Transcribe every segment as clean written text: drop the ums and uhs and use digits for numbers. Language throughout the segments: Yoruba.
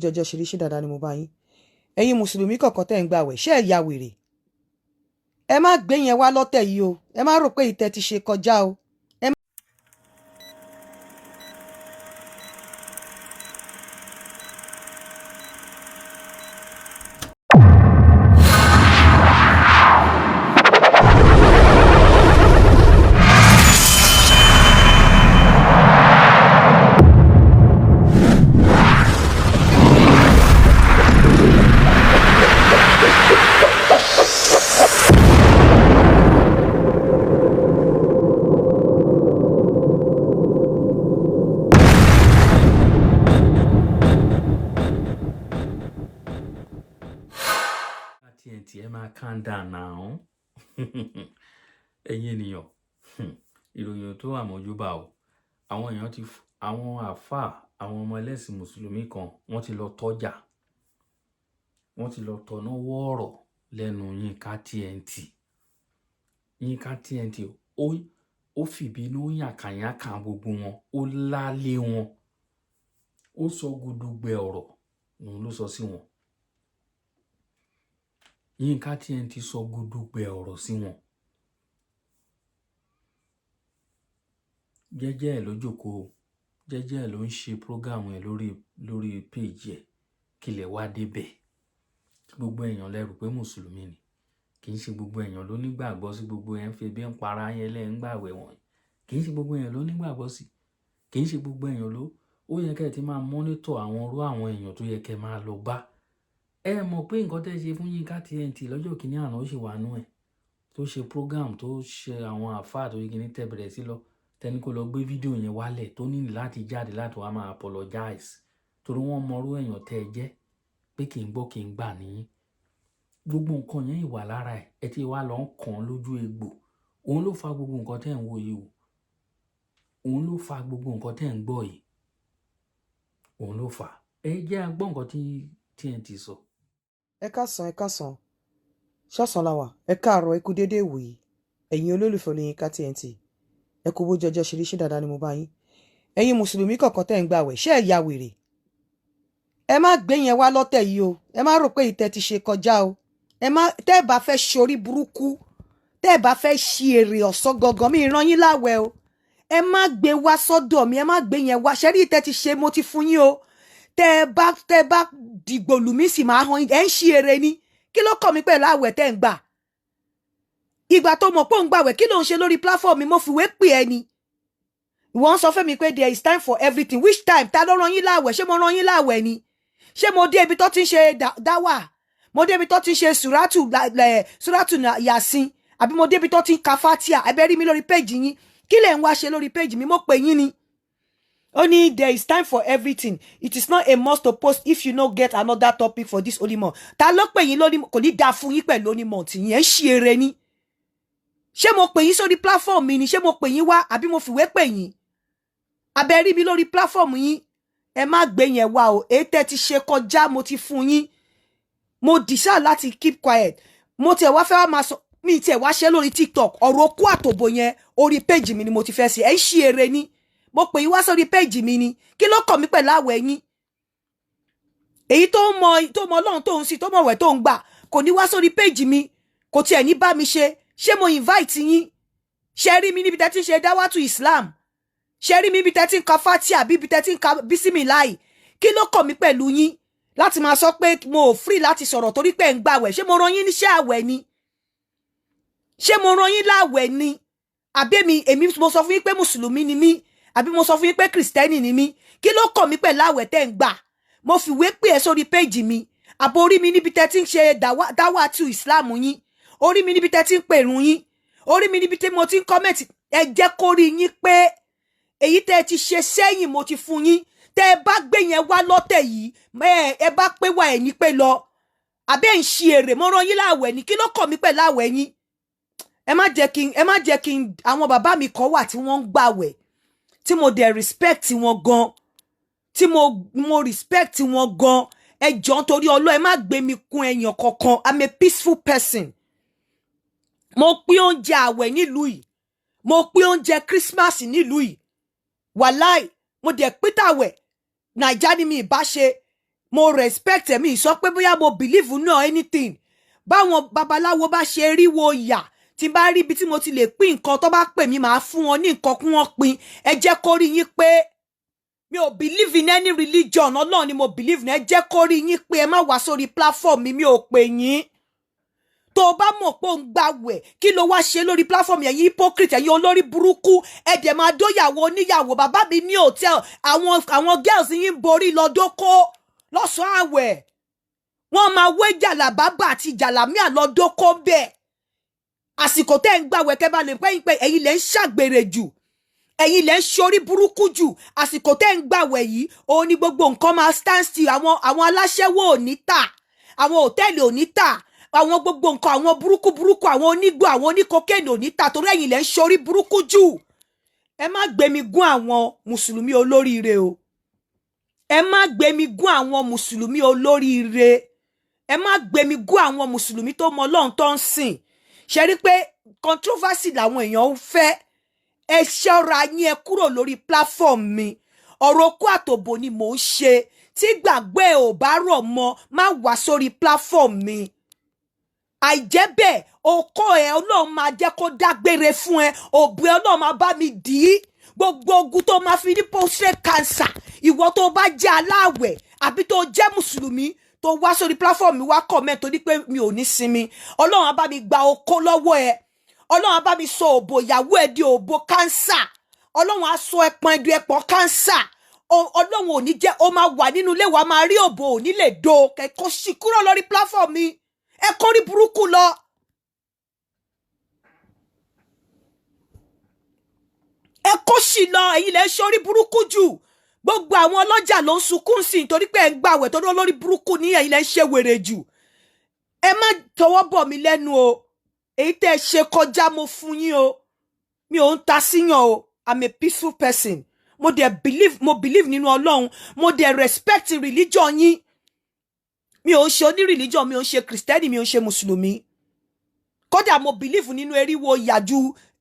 jọjọ ṣiríṣi dáadáa ni mo bá yín ẹ̀yin mùsùlùmí kọ̀ọ̀kan tẹ́ ń gbààwẹ̀ ṣé ẹ ya wèrè ẹ má gbé yẹn wá lọ́tẹ̀ yìí o ẹ má rò pé ìtẹ́ ti ṣe kọjá o. Ẹ máa calm down now. Ẹ̀yin ènìyàn, ìròyìn tó wà mọ́júbà o. Àwọn èèyàn ti àwọn àfà àwọn ọmọ ẹlẹ́sìn mùsùlùmí kan wọ́n ti lọ tọ́jà. Wọ́n ti lọ tọ̀nà wọ́ọ̀rọ̀ lẹ́nu Yinka TNT. Yinka TNT ó fìbínú yànkànyànkà gbogbo wọn, ó lálé wọn. Ó sọ gudugbẹ ọ̀rọ̀ òun ló sọ sí wọn. Yinka TNT sọ gudugbẹ ọ̀rọ̀ sí wọn. Jẹ́jẹ́ ẹ̀ ló jókòó, jẹ́jẹ́ ẹ̀ ló ń ṣe prógámù ẹ̀ lórí péjì ẹ̀ kílẹ̀ wá débẹ̀. Gbogbo èèyàn lẹ́rù pé mùsùlùmí ni. Kì í ṣe gbogbo èèyàn ló nígbàgbọ́ sí gbogbo ẹ̀ ń fi bí ń para yẹn lẹ́ ń gbàwẹ̀ wọ̀nyí. Kì í ṣe gbogbo èèyàn ló nígbàgbọ́ sí. Kì í ṣe gbogbo èèyàn ló. Ó yẹ kẹ́ ẹ ti máa mọ́nítọ̀ àwọn èèyàn tó yẹ kẹ́ ẹ máa lọ bá. Ẹ mọ̀ pé nǹkan tẹ́ ṣe fún Yinka TNT lọ́jọ́ kìíní àná ó ṣì wà nú ẹ̀. Tó ṣe program tó ṣe àwọn àfáà tó yẹ kí ní tẹ́ bẹ̀rẹ̀ sí lọ. Tẹni kó lọ gbé fídíò yẹn wálẹ̀ tó ní láti jáde láti wá máa apologize. Torí wọ́n mọrú èèyàn tẹ́ ẹ jẹ́ pé kì í gbọ́ kì í gbà níyìn. Gbogbo nǹkan yẹn ìwà lára ẹ̀ ẹ ti wá lọ ń kàn lójú egbò. Òun ló fa gbogbo nǹkan tẹ́ ń wò yìí o. Òun ló fa gbogbo nǹkan tẹ́ ń gbọ́ yìí. Òun ló fà. Ẹ jẹ́ a gbọ́ nǹkan tí TNT sọ. ẹ káàsán ṣọ̀sán la wà ẹ káàárọ̀ ẹ kú déédéé wòyí ẹ̀yin olólùfẹ́ Yinka TNT ẹ kú bó jọjọ ṣiríṣi dáadáa ni mo bá yín ẹ̀yin mùsùlùmí kọ̀ọ̀kan tẹ́ ń gbààwẹ̀ ṣé ẹ ya wèrè ẹ má gbé yẹn wá lọ́tẹ̀ yìí o ẹ má rò pé ìtẹ́ ti ṣe kọjá o ẹ má tẹ́ ẹ bá fẹ́ ṣorí burúkú tẹ́ ẹ bá fẹ́ ṣi èrè ọ̀sán gangan mi rán yín láwẹ̀ o ẹ má gbé wá sọ́dọ̀ mi ẹ má gbé yẹn wá ṣẹ́rí ìtẹ́ ti ṣe mo ti fún yín o tẹ́ ẹ bá dìgbòlù mi sì máa hàn ẹ ń ṣi èrè ni kí ló kàn mí pẹ̀lú àwẹ̀ tẹ́ ń gbà ìgbà tó mọ̀ pé òun gbàwẹ̀ kí ló ń ṣe lórí platform mi mo fìwé pè ẹ ni ìwọ ń sọ fún mi pé there is time for everything which time ta ló rán yín láwẹ̀ ṣé mo rán yín láwẹ̀ ni ṣé mo dé ibi tó ti ń ṣe dáwà mo dé ibi tó ti ń ṣe suratu yasin àbí mo dé ibi tó ti ń ka fatia ẹ bẹ́ rí mi lórí péjì yín kí lẹ̀ ń wá ṣe lórí péjì mi mo pè yín ni ó ní there is time for everything it is not a must to post if you no get another topic for this holy month ta ló pè yín lórí kò ní dáa fún yín pẹ̀lú holy month yín ẹ̀ ń ṣe eré ni ṣé mo pè yín sórí platform mi ni ṣé mo pè yín wá àbí mo fìwé pè yín abẹ́ rí mi lórí platform yín ẹ má gbé yẹn wá o èyí tẹ́ ti ṣe kọjá mo ti fún yín mo decide láti keep quiet mo tiẹ̀ wá fẹ́ wá máa sọ mi tiẹ̀ wá ṣe lórí TikTok ọ̀rọ̀ okú àtòbò yẹn orí page mi ni mo ti fẹ́ sí ẹ̀ ń ṣe eré ni mo pè yín wá sórí page mi ni kí ló kàn mí pẹ̀lú àwẹ̀ yín èyí tó mọ Ọlọ́run tó ń sìn tó mọ̀ wẹ̀ tó ń gbà kò ní wá sórí page mi kò tiẹ̀ ní bá mi ṣe mo invite yín ṣe rí mi níbi tẹ́ ti ń ṣe dáwàtú Islam ṣe rí mi níbi tẹ́ ti ń ka fatia bíbi tẹ́ ti ń ka bísímìláì kí ló kàn mí pẹ̀lú yín láti máa sọ pé mo ò free láti sọ̀rọ̀ torí pé ń gbàwẹ̀ ṣé mo rán yín níṣẹ́ àwẹ̀ ni ṣé mo rán yín láwẹ̀ ni àbí èmi mo sọ fún yín pé mùsùlùmí ni mí àbí mo sọ fún yín pé kìrìsìtẹ́nì ni mí kí ló kàn mí pẹ̀lú àwẹ̀ tẹ́ ń gbà mo fìwé pè ẹ́ sórí péjì mi àbò orí mi níbi tẹ́ ti ń ṣe dáwàtú Islam yín orí mi níbi tẹ́ ti ń pèrún yín orí mi níbi tí mo ti ń kọ́mẹ̀tì ẹ jẹ́ kó rí yín pé èyí tẹ́ ti ṣe sẹ́yìn mo ti fún yín tẹ́ ẹ bá gbé yẹn wá lọ́tẹ̀ yìí ẹ bá pé wá ẹ̀ ní pé lọ àbẹ́ ń ṣe èrè mo rán yín láwẹ̀ ni kí ló kàn mí pẹ̀lú àwẹ̀ yín ẹ má jẹ́ kí n àwọn bàbá mi kan wà tí wọ́n ń gbàwẹ̀ tí mo dẹ̀ respect wọn gan tí mo respect wọn gan ẹ jọ̀ọ́ nítorí Ọlọ́run ẹ má gbé mi kún ẹ̀yàn kankan I'm a peaceful person mo pín oúnjẹ àwẹ̀ nílùú yìí mo pín oúnjẹ Christmas nílùú yìí wàláì mo dẹ̀ pín tàwẹ̀ Naija ni mi ìbá ṣe mo respect mi sọ pé bóyá mo believe no anything báwọn babaláwo bá ṣe ríwo yà tí bá rí ibi tí mo ti lè pín nǹkan tó bá pè mí máa fún wọn ní nǹkan kún wọn pín ẹ jẹ́ kó rí yín pé mi ò believe in any religion Ọlọ́run ni mo believe ní ẹ jẹ́ kó rí yín pé ẹ má wá sórí platform mi ò pè yín tó bá mọ̀ pé ó ń gbàwẹ̀ kí ló wá ṣe lórí platform yẹn hypocrite ẹ̀yin olórí burúkú ẹ dẹ̀ máa dóyàwó oníyàwó bàbá mi ní hotel àwọn girls yín borí lọ́dọ́kọ́ lọ́sàn-án àwẹ̀ wọ́n máa wé jàlábábà àti jàlámíà lọ́dọ́kọ́ bẹ́ẹ̀ àsìkò tẹ́ ń gbàwẹ̀ kẹ́ bá lè pé ẹ̀yin lẹ́ ń ṣàgbèrè jù ẹ̀yin lẹ́ ń ṣorí burúkú jù àsìkò tẹ́ ń gbàwẹ̀ yìí òun ni gbogbo nǹkan máa stand still àwọn aláṣẹ́wó ò ní tà àwọn hòtẹ́ẹ̀lì ò ní tà àwọn gbogbo nǹkan àwọn burúkú àwọn onígbò àwọn oníkókéènì ò ní tà torí ẹ̀yin lẹ́ ń ṣorí burúkú jù ẹ má gbémi gún àwọn mùsùlùmí olóríire o ẹ má gbémi gún àwọn mùsùlùmí olóríire ẹ má gbémi gún àwọn mùsùlùmí tó mọ Ọlọ́run tó ń sìn ṣe rí pé controversy làwọn èèyàn ń fẹ́ ẹ ṣọ́ra yín ẹ kúrò lórí platform mi ọ̀rọ̀ okó àtòbò ni mò ń ṣe tí gbàgbé ò bá rọ̀ mọ́ má wá sórí platform mi àìjẹ́ bẹ́ẹ̀ okó ẹ Ọlọ́run máa jẹ́ kó dágbére fún ẹ òbí Ọlọ́run máa bá mi dì í gbogbo ogun tó máa fi ní prostate cancer ìwọ tó bá jẹ́ aláàwẹ̀ àbí tó jẹ́ mùsùlùmí tó wá sórí platform mi wá comment tó ní pé mi ò ní sinmi Ọlọ́run á bá mi gba okó lọ́wọ́ ẹ Ọlọ́run á bá mi sọ òbò ìyàwó ẹ di òbò cancer Ọlọ́run á sọ ẹpọn ẹdùn ẹpọn cancer Ọlọ́run ò ní jẹ́ ó máa wà nínú ilé wa máa rí òbò ò ní lè do kẹ́kọ̀ọ́ sí kúrò lórí platform mi ẹ kórí burúkú lọ. ẹ kó sì lọ ẹ̀yin lẹ ṣorí burúkú jù gbogbo àwọn ọlọ́jà ló ń sunkún sí nítorí pé ẹ ń gbàwẹ̀ tó lórí burúkú ní ẹ̀yin lẹ ń ṣe wèrè jù ẹ má tọwọ́ bọ̀ mí lẹ́nu o èyí tẹ́ ẹ ṣe kọjá mo fún yín o mi ò ń ta síyàn o I'm a peaceful person mo believe nínú Ọlọ́run mo dẹ̀ respect religion yín mi ò ń ṣe oní religion mi ò ń ṣe Kristẹni mi ò ń ṣe mùsùlùmí kódà mo believe nínú eriwo ìyàjú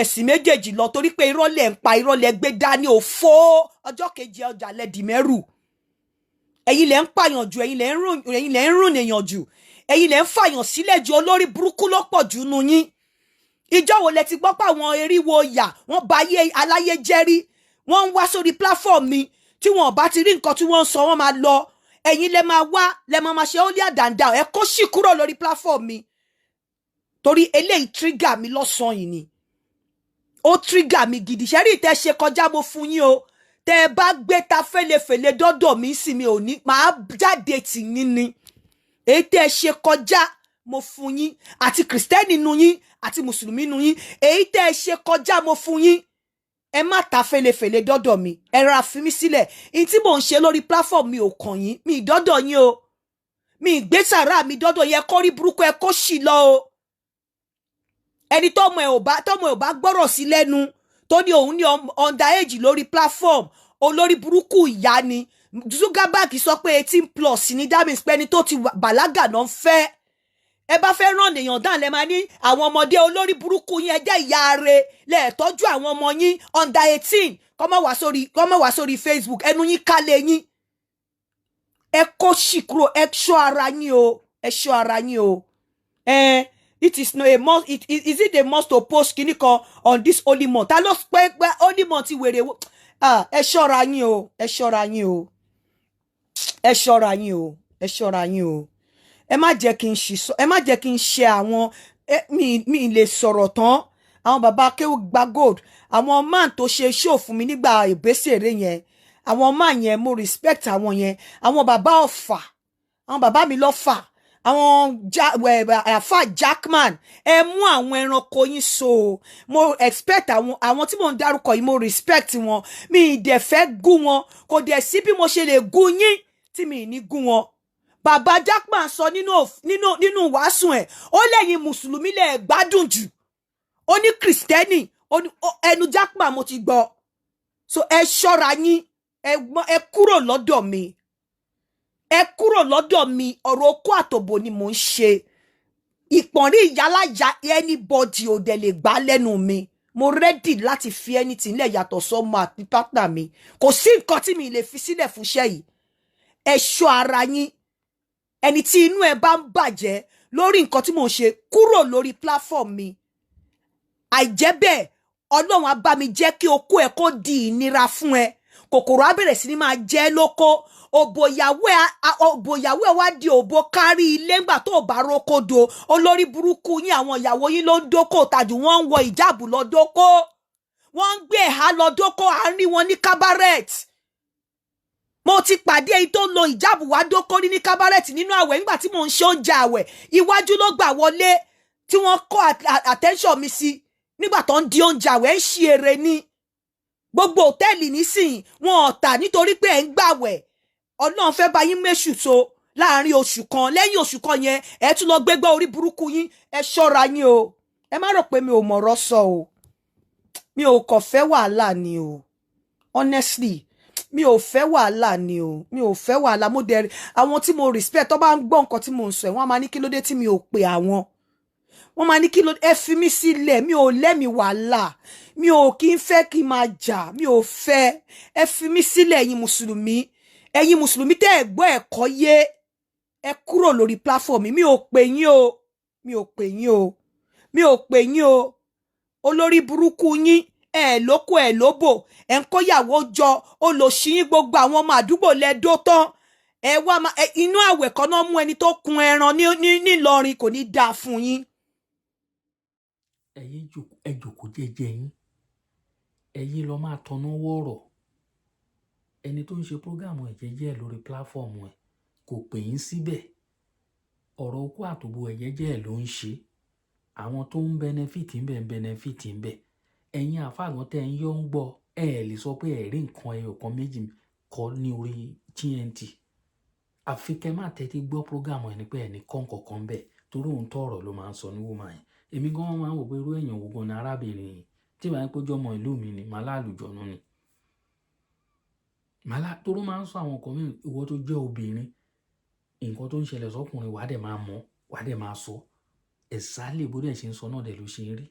ẹ̀sìn méjèèjì lọ torí pé irọ́ lẹ̀ ń pa irọ́ lẹ̀ gbé dání òfò ọjọ́ kejì ọjà lẹ́dì mẹ́rù ẹ̀yin lẹ̀ ń pààyàn jù ẹ̀yin lẹ̀ ń rùn èèyàn jù ẹ̀yin lẹ̀ ń fàyàn sílẹ̀ jù olórí burúkú lọ́pọ̀ jù nù yín ìjọ́ wo lẹ ti gbọ́ pé àwọn eriwo ìyà wọ́n bá ayé aláyé jẹ́rí wọ́n ń wá sórí platform mi tí wọ́n bá ti rí nǹkan tí wọ́n ń sọ wọ́n máa lọ ẹ̀yin lẹ máa wá lẹ máa ṣe ó lé àdàndà ẹ kó sì kúrò lórí platform mi torí eléyìí trigger mi lọ́sàn-án yìí ni ó trigger mi gidi ṣẹ́rí tẹ́ ṣe kọjá mo fún yín o tẹ́ ẹ bá gbé ta fẹ́lẹ́fẹ́lẹ́ dọ́dọ̀ mi sí mi ò ní máa jáde tì yín ni èyí tẹ́ ṣe kọjá mo fún yín àti kìrìsìtẹ́nì nu yín àti mùsùlùmí nu yín èyí tẹ́ ṣe kọjá mo fún yín ẹ má ta fẹ́lẹ́fẹ́lẹ́ dọ́dọ̀ mi ẹ ra fi mí sílẹ̀ in tí mò ń ṣe lórí platform mi ò kàn yín mi ìdọ́dọ̀ yín o mi ìgbé sàrà mi dọ́dọ̀ yẹ kó rí burúkú ẹ kó sì lọ o ẹni tọ́mọ ẹ̀ ò bá gbọ́rọ̀ sí lẹ́nu tó ní òun ní underage lórí platform olórí burúkú ìyá ni Zuckerberg sọ pé 18+ ni that means pé ẹni tó ti bàlágà náà fẹ́ ẹ bá fẹ́ ràn èèyàn dáhùn lẹ́ máa ní àwọn ọmọdé olórí burúkú yín ẹ jẹ́ ìyá rẹ̀ lẹ́ẹ̀ tọ́jú àwọn ọmọ yín under 18 kọ́ mọ́ wá sórí Facebook ẹnu yín kálẹ̀ yín ẹ kó sì kúrò ẹ ṣọ́ ara yín o ẹ ṣọ́ ara yín o it is no a must is it a must to post kini kan on this holy month ta ló pé holy month wèrè ẹ ṣọ́ra yín o ẹ ṣọ́ra yín o ẹ ṣọ́ra yín o ẹ ṣọ́ra yín o ẹ má jẹ́ kí n ṣe àwọn mi lè sọ̀rọ̀ tán àwọn bàbá akéwù gba gold àwọn man tó ṣe show fún mi nígbà ìbésèrè yẹn àwọn man yẹn mo respect àwọn yẹn àwọn bàbá Ọ̀fà àwọn bàbá mi lọ́fà àwọn Alfa Jackman ẹ mú àwọn ẹranko yín so mo expect àwọn tí mo ń dárúkọ yìí mo respect wọn mi dẹ̀ fẹ́ gún wọn kò dẹ̀ sí bí mo ṣe lè gún yín tí mi ní gún wọn bàbá Jackman sọ nínú wàásù ẹ̀ ó lẹ́yìn mùsùlùmí lẹ gbádùn jù ó ní kìrìsìtẹ́nì ẹnu Jackman mo ti gbọ́ so ẹ ṣọ́ra yín ẹ kúrò lọ́dọ̀ mi ẹ kúrò lọ́dọ̀ mi ọ̀rọ̀ okó àtòbò ni mò ń ṣe ìpọ̀nrí ìyálàyà anybody ò dẹ̀ lè gbá lẹ́nu mi mo ready láti fi anything lẹ̀ yàtọ̀ sọ́mọ àti partner mi kò sí nǹkan tí mi lè fi sílẹ̀ fún iṣẹ́ yìí ẹ ṣọ́ ara yín. Ẹni tí inú ẹ bá ń bàjẹ́ lórí nǹkan tí mò ń ṣe, kúrò lórí platform mi. Àìjẹ́ bẹ́ẹ̀, Ọlọ́run á bá mi jẹ́ kí okó ẹ kó di ìnira fún ẹ. Kòkòrò á bẹ̀rẹ̀ sí ní máa jẹ lóko. Òbò ìyàwó ẹ wá di òbò kárí ilé ńgbà tó bá rókòdo. Olórí burúkú yín, àwọn ìyàwó yín ló ń dóko tàjú, wọ́n ń wọ ìjáàbù lọ dóko. Wọ́n ń gbé ẹ̀há lọ dóko, àárín wọn ní cabaret. Mo ti pàdé èyí tó lo ìjáàbù wá dóko ní cabaret nínú àwẹ̀ nígbà tí mò ń ṣe oúnjẹ àwẹ̀. Iwájú ló gbà wọlé tí wọ́n kọ́ attention mi sí nígbà tó ń di oúnjẹ àwẹ̀. ń ṣe eré ní gbogbo hòtẹ́ẹ̀lì nísìnyí wọn ò tà nítorí pé ẹ̀ ń gbàwẹ̀. Ọlọ́run fẹ́ bá yín méṣù so láàrin oṣù kan. Lẹ́yìn oṣù kan yẹn ẹ tún lọ gbégbá orí burúkú yín. Ẹ ṣọ́ra yín o. Ẹ má rò pé mi ò mọ̀rọ̀ sọ o. Mi ò kàn fẹ́ wàhálà ni o. Honestly, mi ò fẹ́ wàhálà ni o. Mi ò fẹ́ wàhálà. Mo dẹ̀ àwọn tí mo respect tó bá ń gbọ́ nǹkan tí mo ń sọ ẹ̀, wọ́n máa ní kí ló dé tí mi ò pe àwọn. Wọ́n máa ní kí ló ẹ fi mí sílẹ̀. Mi ò lẹ́mi wàhálà. Mi ò kí ń fẹ́ kí n máa jà. Mi ò fẹ́. Ẹ fi mí sílẹ̀ ẹ̀yin Mùsùlùmí. Ẹ̀yin Mùsùlùmí tẹ́ ẹ gbọ́ ẹ̀kọ́ yé. Ẹ kúrò lórí platform mi. Mi ò pè yín o. Mi ò pè yín o. Mi ò pè yín o. Olórí burúkú yín, ẹ lóko ẹ lóbò. Ẹ ń kóyàwó jọ. Olòṣì yín gbogbo àwọn ọmọ àdúgbò lẹ́dó tán. Ẹ wá inú àwẹ̀ kan náà mú ẹni tó kun ẹran ní Ìlọrin, kò ní dáa fún yín. Ẹ jókòó jẹ́jẹ́ yín. Ẹ̀yin lọ máa tọná wọ̀rọ̀. Ẹni tó ń ṣe prógámù ẹ̀ jẹ́jẹ́ lórí pláfọ́ọ̀mù ẹ̀ kò pè yín síbẹ̀. Ọ̀rọ̀ okú àtòbò ẹ̀ jẹ́jẹ́ ló ń ṣe. Àwọn tó ń benefit ń bẹ. Ẹ̀yin àfàgàn tẹ́ ń yọ́ ń gbọ́. Ẹ lè sọ pé ẹ rí nǹkan ẹyọ kan méjì kọ́ ní orí TNT. Àfi kẹ́ má tẹ́tí gbọ́ prógámù ẹ̀ ní pé ẹnì kọ̀ọ̀kan bẹ̀ torí òun tọ̀rọ̀ ló máa ń sọ ní woman yẹn. Èmi gan máa ń wò pé irú èèyàn wo gan ni arábìnrin yìí. Tí màá ń péjọ ọmọ ìlú mi ni màá lálùjọ̀nù ni. Toró máa ń sọ àwọn nǹkan mìíràn. Ìwọ tó jẹ́ obìnrin, nǹkan tó ń ṣẹlẹ̀ sọ́kùnrin wàá dẹ̀ máa mọ̀, wàá dẹ̀ máa sọ. Exactly bó dẹ̀ ṣe ń sọ náà dẹ̀ ló ṣe ń rí.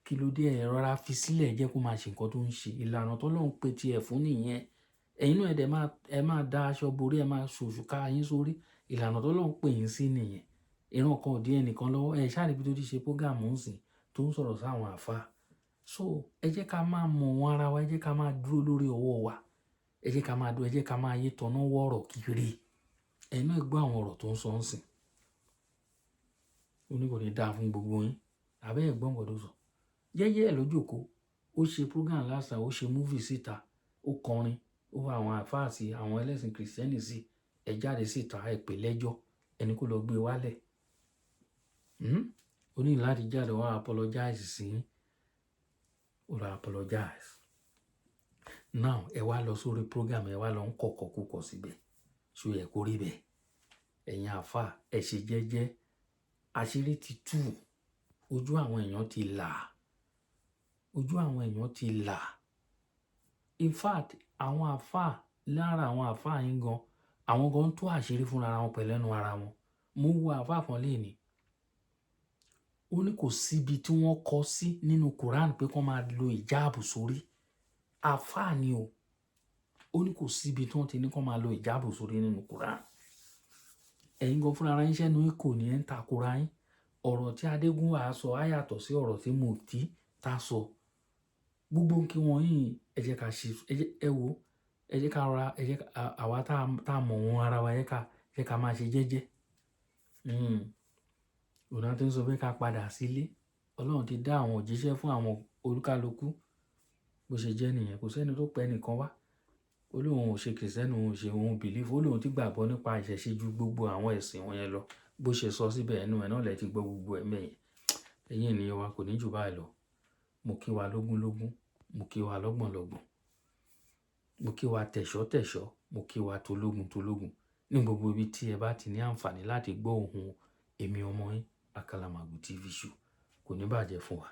Kí ló dé ẹ rọra fi sílẹ̀ jẹ́ kó máa ṣe nǹkan tó ń ṣe. Ìlànà t'Ọlọ́run pè tiẹ̀ fún nìyẹn. Ẹ̀yin náà ẹ máa da aṣọ borí, ẹ máa ṣòṣù ká yín sórí. Ìlànà t'Ọlọ́run pè yín sí nìyẹn. Ìran kan ò dí ẹnìkan lọ́wọ́. Ẹ ṣáà rí bí tó ti ṣe prógámù ń sìn tó ń sọ̀rọ̀ sáwọn àfáà. So ẹ jẹ́ ká máa mọ̀ wọ́n ara wa, ẹ jẹ́ ká máa dúró lórí ọwọ́ wa. Ẹ jẹ́ ká máa yé tọná wọ̀rọ̀ kiri. Ẹ̀yin náà gbọ́ àwọn ọ̀rọ̀ tó ń sọ ń sìn. Ó ní kò ní dáa fún gbogbo yín. Àbẹ́ ẹ̀ gbọ́ nǹkan tó sọ. Jẹ́jẹ́ ẹ̀ ló jókòó. Ó ṣe prógámù lásán, ó ṣe múfì síta, ó kọrin, ó fa àwọn àfáà sí, àwọn ẹlẹ́sìn kìrìsìtẹ́nì sí. Ẹ jáde síta, ẹ pè lẹ́jọ́, ẹni kó lọ gbé wálẹ̀. Ó ní láti jáde wá apologize sí yín. Ó lọ apologize. Now ẹ wá lọ sórí prógámù, ẹ wá lọ ń kọ̀kọ̀ síbẹ̀. Ṣó yẹ kó rí bẹ́ẹ̀? Ẹ̀yin àfáà ẹ ṣe jẹ́jẹ́. Àṣírí ti tú. Ojú àwọn èèyàn ti là. In fact, àwọn àfáà lára àwọn àfáà yín gan, àwọn gan tó àṣírí fúnra wọn pẹ̀lú ẹnu ara wọn. Mo wo àfáà kan léèní. Ó ní kò síbi tí wọ́n kọ sí nínú Quran pé kó máa lo ìjáàbù sórí. Àfáà ni o. Ó ní kò síbi tí wọ́n ti ní kó máa lo ìjáàbù sórí nínú Quran. Ẹ̀yin gan fúnra yín ṣẹ́nu ikò ní ẹ̀ ń takora yín. Ọ̀rọ̀ tí Adégúnwà sọ á yàtọ̀ sí ọ̀rọ̀ tí Mufti tá sọ. Gbogbo kí wọ́n yìí ẹ jẹ́ ká ṣe ẹ jẹ́ ká ra àwa tá mọ̀ wọ́n ara wa ẹ jẹ́ ká máa ṣe jẹ́jẹ́. Ọ̀nà tó ń sọ pé ká padà sílé. Ọlọ́run ti dá àwọn òjíṣẹ́ fún àwọn olúkálukú. Bó ṣe jẹ́ nìyẹn. Kò sẹ́ni tó pẹ́ nìkan wá. Ó lóun ò ṣe kìrìsìtẹ́nì, òun ò ṣe òun bìlífù. Ó lóun ti gbàgbọ́ nípa ìṣẹ̀ṣe ju gbogbo àwọn ẹ̀sìn wọn yẹn lọ. Bó ṣe sọ síbẹ̀ ẹnu ẹ̀ náà lẹ ti gbọ́ gbogbo ẹ̀ mẹ́yìn. Ẹ̀yin ènìyàn wa kò ní jù báyìí lọ. Mo kí wa lógúnlógún. Mo kí wa lọ́gbọ̀nlọ́gbọ̀n. Mo kí wa tẹ̀ṣọ́. Mo kí wa tológun. Ní gbogbo ibi tí ẹ bá ti ní àǹfààní láti gbọ́ ohùn èmi ọmọ yín, Àkàlàmàgbò TV show. Kò ní bàjẹ́ fún wa.